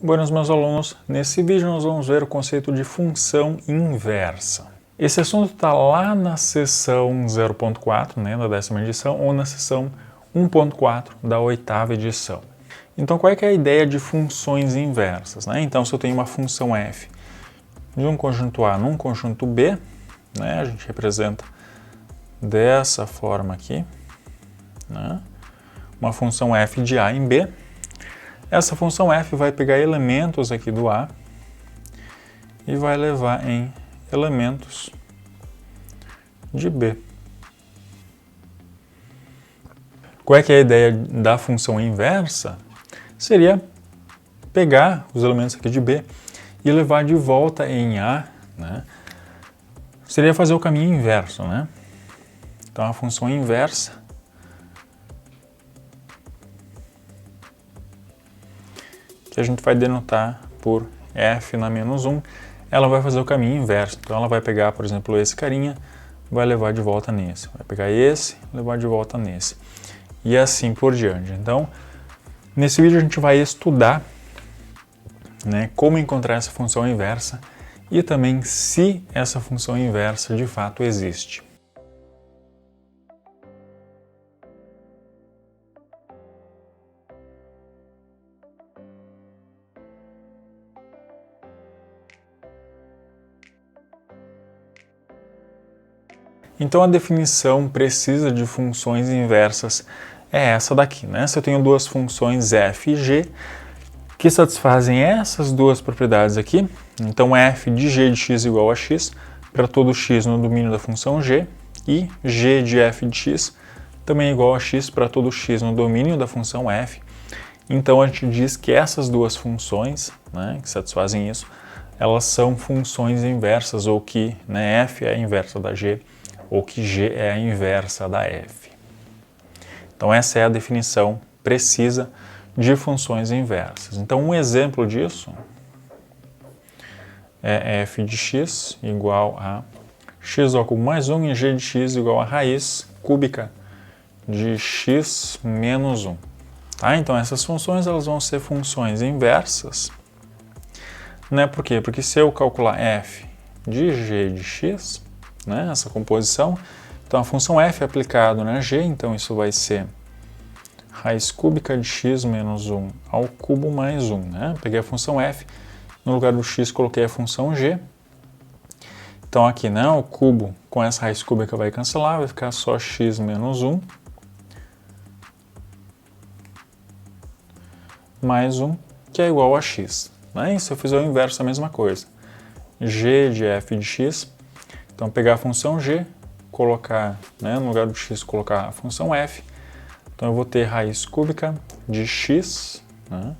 Buenos, meus alunos, nesse vídeo nós vamos ver o conceito de função inversa. Esse assunto está lá na seção 0.4, né, da 10ª edição, ou na seção 1.4 da 8ª edição. Então, qual é que é a ideia de funções inversas, né? Então, se eu tenho uma função f de um conjunto A num conjunto B, né, a gente representa dessa forma aqui, né, uma função f de A em B. Essa função f vai pegar elementos aqui do A e vai levar em elementos de B. Qual é que é a ideia da função inversa? Seria pegar os elementos aqui de B e levar de volta em A, né? Seria fazer o caminho inverso, né? Então a função inversa que a gente vai denotar por f na menos 1, ela vai fazer o caminho inverso. Então ela vai pegar, por exemplo, esse carinha, vai levar de volta nesse. Vai pegar esse, levar de volta nesse. E assim por diante. Então, nesse vídeo a gente vai estudar, né, como encontrar essa função inversa e também se essa função inversa de fato existe. Então a definição precisa de funções inversas é essa daqui, né? Se eu tenho duas funções f e g que satisfazem essas duas propriedades aqui, então f de g de x igual a x para todo x no domínio da função g e g de f de x também é igual a x para todo x no domínio da função f. Então a gente diz que essas duas funções, né, que satisfazem isso, elas são funções inversas, ou que, né, f é a inversa da g, ou que g é a inversa da f. Então essa é a definição precisa de funções inversas. Então um exemplo disso é f de x igual a x ao cubo mais 1 e g de x igual a raiz cúbica de x menos 1. Tá? Então essas funções elas vão ser funções inversas, né? Por quê? Porque se eu calcular f de g de x, né, essa composição, então a função f é aplicado na g, então isso vai ser raiz cúbica de x menos 1 ao cubo mais 1. Né? Peguei a função f, no lugar do x coloquei a função g. Então aqui, né, o cubo com essa raiz cúbica vai cancelar, vai ficar só x menos 1 mais 1, que é igual a x. Né? E se eu fizer o inverso, a mesma coisa. G de f de x, então pegar a função g, colocar, né, no lugar do x, colocar a função f. Então eu vou ter raiz cúbica de x, né,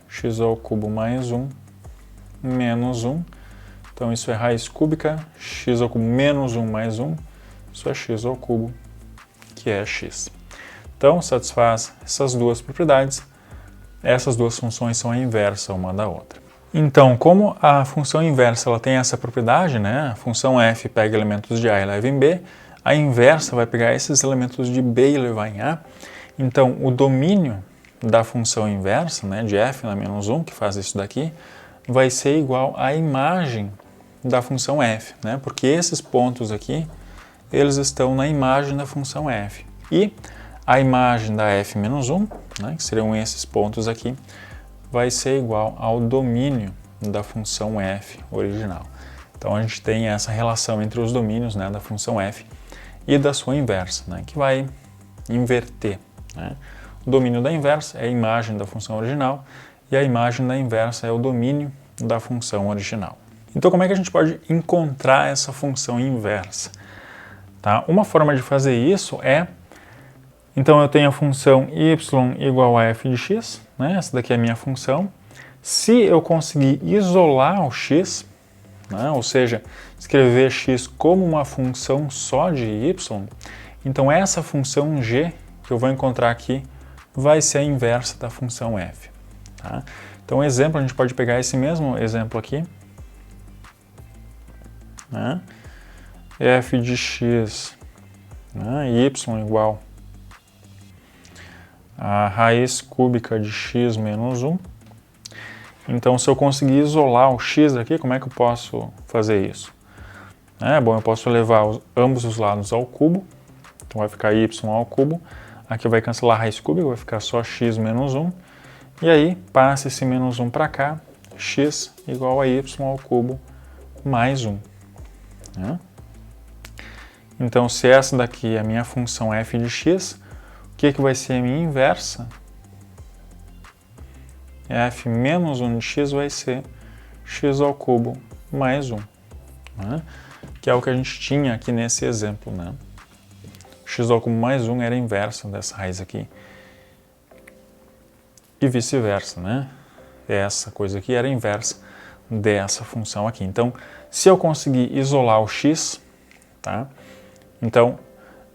x ao cubo mais 1, menos 1. Então isso é raiz cúbica, x ao cubo menos 1 mais 1, isso é x ao cubo, que é x. Então satisfaz essas duas propriedades, essas duas funções são a inversa uma da outra. Então, como a função inversa ela tem essa propriedade, né, a função f pega elementos de A e leva em B, a inversa vai pegar esses elementos de B e levar em A. Então, o domínio da função inversa, né, de f na menos 1, que faz isso daqui, vai ser igual à imagem da função f, né, porque esses pontos aqui, eles estão na imagem da função f. E a imagem da f menos 1, né, que seriam esses pontos aqui, vai ser igual ao domínio da função f original. Então a gente tem essa relação entre os domínios, né, da função f e da sua inversa, né, que vai inverter. Né? O domínio da inversa é a imagem da função original e a imagem da inversa é o domínio da função original. Então como é que a gente pode encontrar essa função inversa? Tá? Uma forma de fazer isso é, então eu tenho a função y igual a f de x, né? Essa daqui é a minha função. Se eu conseguir isolar o x, né? Ou seja, escrever x como uma função só de y, então essa função g que eu vou encontrar aqui vai ser a inversa da função f. Tá? Então, exemplo, a gente pode pegar esse mesmo exemplo aqui, né? F de x, né? Y igual a raiz cúbica de x menos 1. Então, se eu conseguir isolar o x aqui, como é que eu posso fazer isso? Bom, eu posso levar ambos os lados ao cubo, então vai ficar y ao cubo, aqui vai cancelar a raiz cúbica, vai ficar só x menos 1, e aí passa esse menos 1 para cá, x igual a y ao cubo mais 1. Então, se essa daqui é a minha função f de x, o que vai ser a minha inversa? F menos 1 de x vai ser x ao cubo mais 1, que é o que a gente tinha aqui nesse exemplo. X ao cubo mais 1 era a inversa dessa raiz aqui. E vice-versa, Essa coisa aqui era a inversa dessa função aqui. Então, se eu conseguir isolar o x, então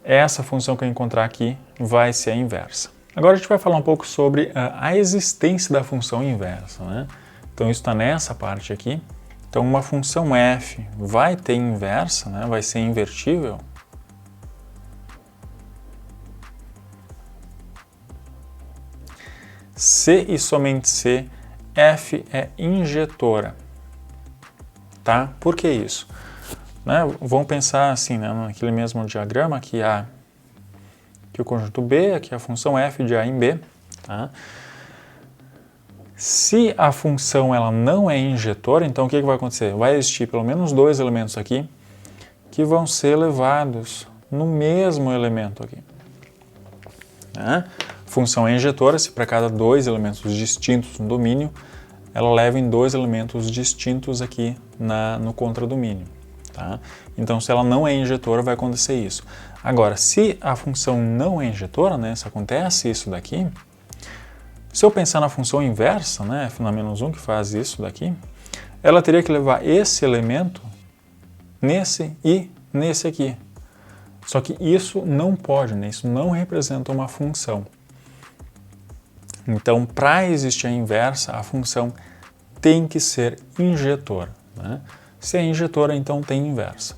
essa função que eu encontrar aqui vai ser a inversa. Agora a gente vai falar um pouco sobre a existência da função inversa. Então isso está nessa parte aqui. Então uma função f vai ter inversa, vai ser invertível. Se e somente se f é injetora. Por que isso? Vamos pensar assim, naquele mesmo diagrama que há o conjunto B, aqui a função f de A em B. Se a função ela não é injetora, então o que vai acontecer? Vai existir pelo menos dois elementos aqui que vão ser levados no mesmo elemento aqui. Função é injetora se para cada dois elementos distintos no domínio, ela leva em dois elementos distintos aqui no contradomínio. Então, se ela não é injetora, vai acontecer isso. Agora, se a função não é injetora, se acontece isso daqui, se eu pensar na função inversa, f na menos 1, que faz isso daqui, ela teria que levar esse elemento nesse e nesse aqui. Só que isso não pode, isso não representa uma função. Então, para existir a inversa, a função tem que ser injetora. Se é injetora, então tem inversa.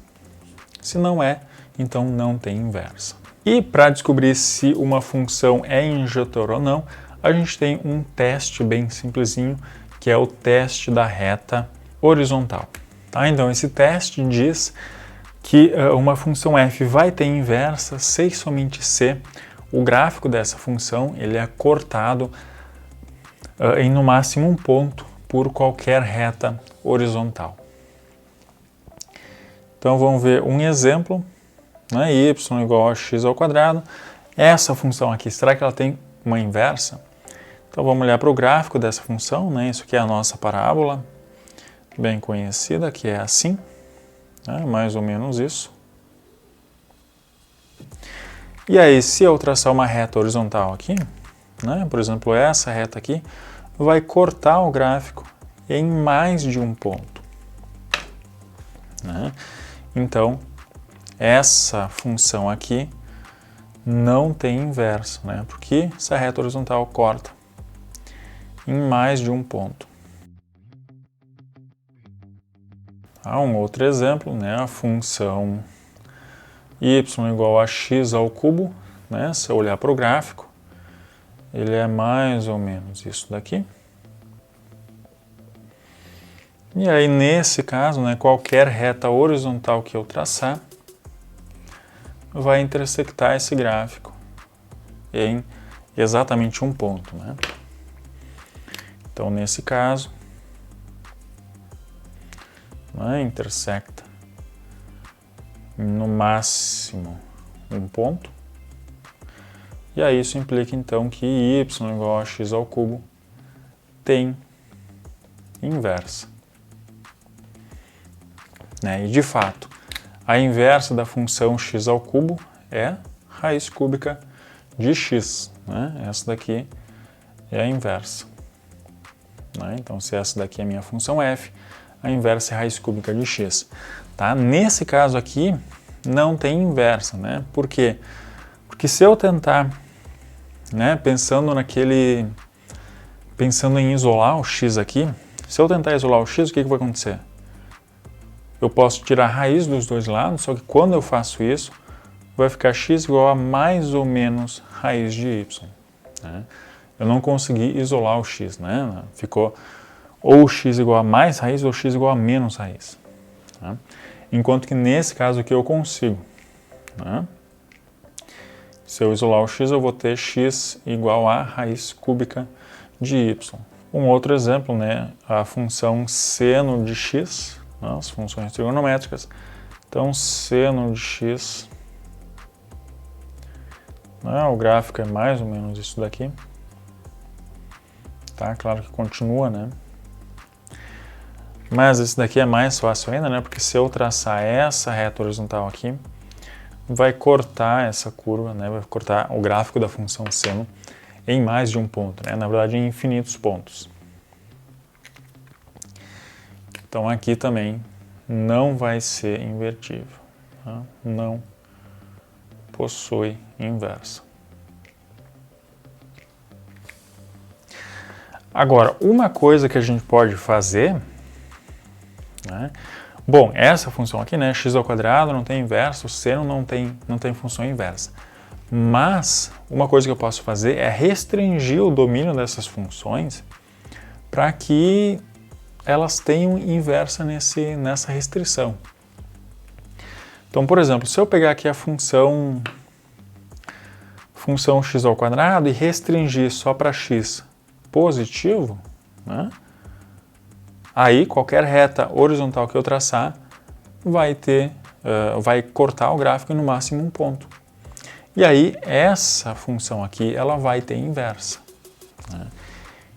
Se não é, então não tem inversa. E para descobrir se uma função é injetora ou não, a gente tem um teste bem simplesinho, que é o teste da reta horizontal. Então esse teste diz que uma função f vai ter inversa se e somente se o gráfico dessa função ele é cortado em no máximo um ponto por qualquer reta horizontal. Então vamos ver um exemplo, y igual a x ao quadrado. Essa função aqui, será que ela tem uma inversa? Então vamos olhar para o gráfico dessa função, isso aqui é a nossa parábola, bem conhecida, que é assim, mais ou menos isso. E aí, se eu traçar uma reta horizontal aqui, por exemplo, essa reta aqui, vai cortar o gráfico em mais de um ponto. Então, essa função aqui não tem inverso, porque essa reta horizontal corta em mais de um ponto. Um outro exemplo, a função y igual a x ao cubo, se eu olhar para o gráfico, ele é mais ou menos isso daqui. E aí, nesse caso, qualquer reta horizontal que eu traçar vai intersectar esse gráfico em exatamente um ponto. Então, nesse caso, intersecta no máximo um ponto. E aí isso implica, então, que y igual a x ao cubo tem inversa. E de fato, a inversa da função x ao cubo é raiz cúbica de x. Essa daqui é a inversa. Então, se essa daqui é a minha função f, a inversa é raiz cúbica de x. Nesse caso aqui, não tem inversa. Por quê? Porque se eu tentar, pensando em isolar o x aqui, se eu tentar isolar o x, o que vai acontecer? Eu posso tirar a raiz dos dois lados, só que quando eu faço isso, vai ficar x igual a mais ou menos raiz de y. Eu não consegui isolar o x, ficou ou x igual a mais raiz ou x igual a menos raiz. Tá? Enquanto que nesse caso aqui eu consigo. Tá? Se eu isolar o x, eu vou ter x igual a raiz cúbica de y. Um outro exemplo, né, a função seno de x, né, as funções trigonométricas. Então, seno de x, né, o gráfico é mais ou menos isso daqui. Tá? Claro que continua, né? Mas esse daqui é mais fácil ainda, né? Porque se eu traçar essa reta horizontal aqui, vai cortar essa curva, né? Vai cortar o gráfico da função seno em mais de um ponto, né? Na verdade, em infinitos pontos. Então aqui também não vai ser invertível, tá? Não possui inversa. Agora, uma coisa que a gente pode fazer, né? Bom, essa função aqui, né, x ao quadrado não tem inverso, o seno não tem função inversa. Mas uma coisa que eu posso fazer é restringir o domínio dessas funções para que elas tenham inversa nessa restrição. Então, por exemplo, se eu pegar aqui a função x ao quadrado e restringir só para x positivo, né? Aí qualquer reta horizontal que eu traçar vai cortar o gráfico em no máximo um ponto. E aí essa função aqui ela vai ter inversa, né?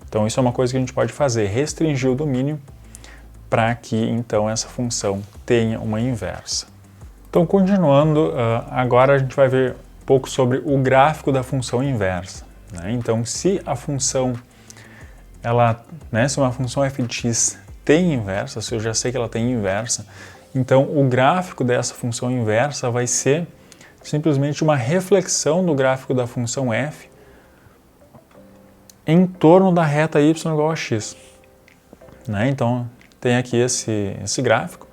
Então isso é uma coisa que a gente pode fazer, restringir o domínio para que então essa função tenha uma inversa. Então continuando, agora a gente vai ver um pouco sobre o gráfico da função inversa, né? Então se a função se uma função f de x tem inversa, se eu já sei que ela tem inversa, então o gráfico dessa função inversa vai ser simplesmente uma reflexão do gráfico da função f em torno da reta y igual a x. Né? Então tem aqui esse gráfico,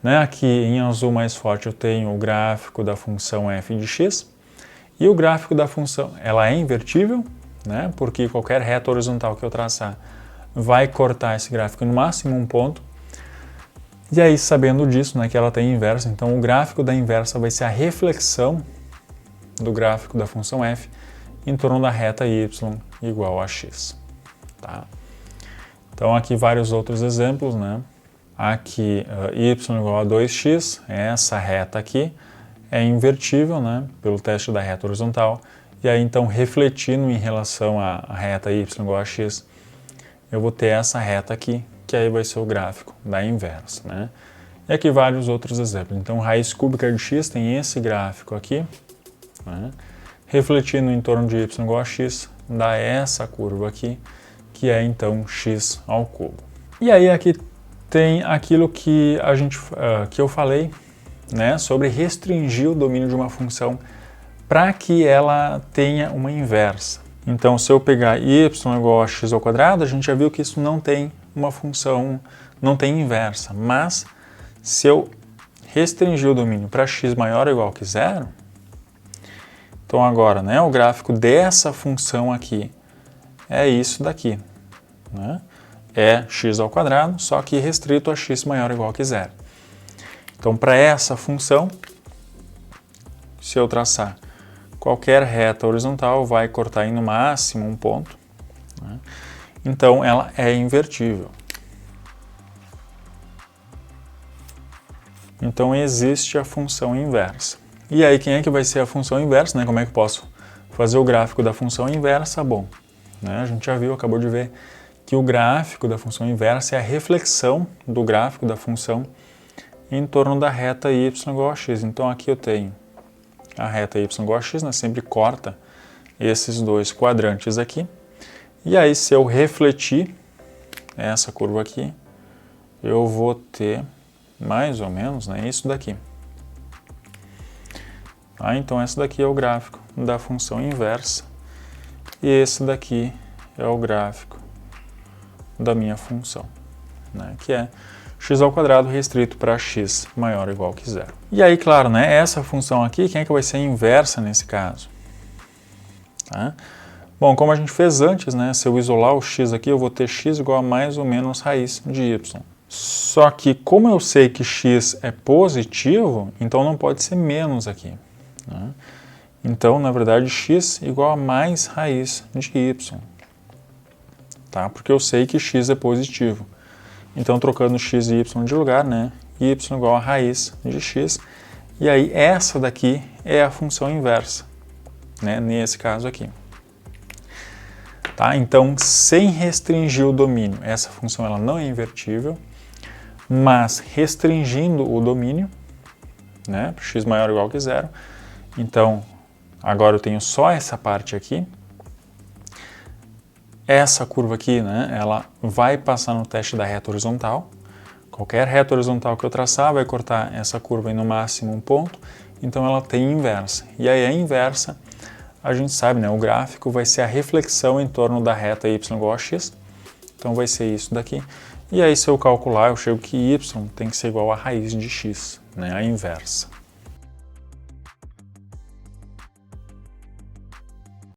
né? Aqui em azul mais forte eu tenho o gráfico da função f de x, e o gráfico da função, ela é invertível, né? Porque qualquer reta horizontal que eu traçar vai cortar esse gráfico no máximo um ponto. E aí, sabendo disso, né, que ela tem inversa, então o gráfico da inversa vai ser a reflexão do gráfico da função f em torno da reta y igual a x. Tá? Então aqui vários outros exemplos, né? Aqui y igual a 2x, essa reta aqui é invertível, né, pelo teste da reta horizontal. E aí, então, refletindo em relação à reta y igual a x, eu vou ter essa reta aqui, que aí vai ser o gráfico da inversa, né? E aqui vários outros exemplos. Então, raiz cúbica de x tem esse gráfico aqui, né? Refletindo em torno de y igual a x, dá essa curva aqui, que é, então, x ao cubo. E aí, aqui tem aquilo que eu falei, né, sobre restringir o domínio de uma função para que ela tenha uma inversa. Então, se eu pegar y igual a x ao quadrado, a gente já viu que isso não tem uma função, não tem inversa. Mas, se eu restringir o domínio para x maior ou igual que zero, então agora, né, o gráfico dessa função aqui é isso daqui, né? É x ao quadrado, só que restrito a x maior ou igual que zero. Então, para essa função, se eu traçar qualquer reta horizontal, vai cortar em no máximo um ponto, né? Então, ela é invertível. Então, existe a função inversa. E aí, quem é que vai ser a função inversa, né? Como é que eu posso fazer o gráfico da função inversa? Bom, né, a gente já viu, acabou de ver, que o gráfico da função inversa é a reflexão do gráfico da função em torno da reta y igual a x. Então, aqui eu tenho a reta y igual a x, né, sempre corta esses dois quadrantes aqui. E aí, se eu refletir essa curva aqui, eu vou ter mais ou menos, né, isso daqui. Então, esse daqui é o gráfico da função inversa e esse daqui é o gráfico da minha função, né, que é x ao quadrado restrito para x maior ou igual que zero. E aí, claro, né, essa função aqui, quem é que vai ser inversa nesse caso? Tá? Bom, como a gente fez antes, né, se eu isolar o x aqui, eu vou ter x igual a mais ou menos raiz de y. Só que como eu sei que x é positivo, então não pode ser menos aqui, né? Então, na verdade, x igual a mais raiz de y, tá? Porque eu sei que x é positivo. Então, trocando x e y de lugar, né, y igual a raiz de x, e aí essa daqui é a função inversa, né, nesse caso aqui. Tá? Então, sem restringir o domínio, essa função ela não é invertível, mas restringindo o domínio, né, x maior ou igual que zero, então agora eu tenho só essa parte aqui. Essa curva aqui, né, ela vai passar no teste da reta horizontal. Qualquer reta horizontal que eu traçar vai cortar essa curva em no máximo um ponto, então ela tem inversa. E aí a inversa, a gente sabe, né, o gráfico vai ser a reflexão em torno da reta y igual a x, então vai ser isso daqui. E aí se eu calcular, eu chego que y tem que ser igual a raiz de x, né, a inversa.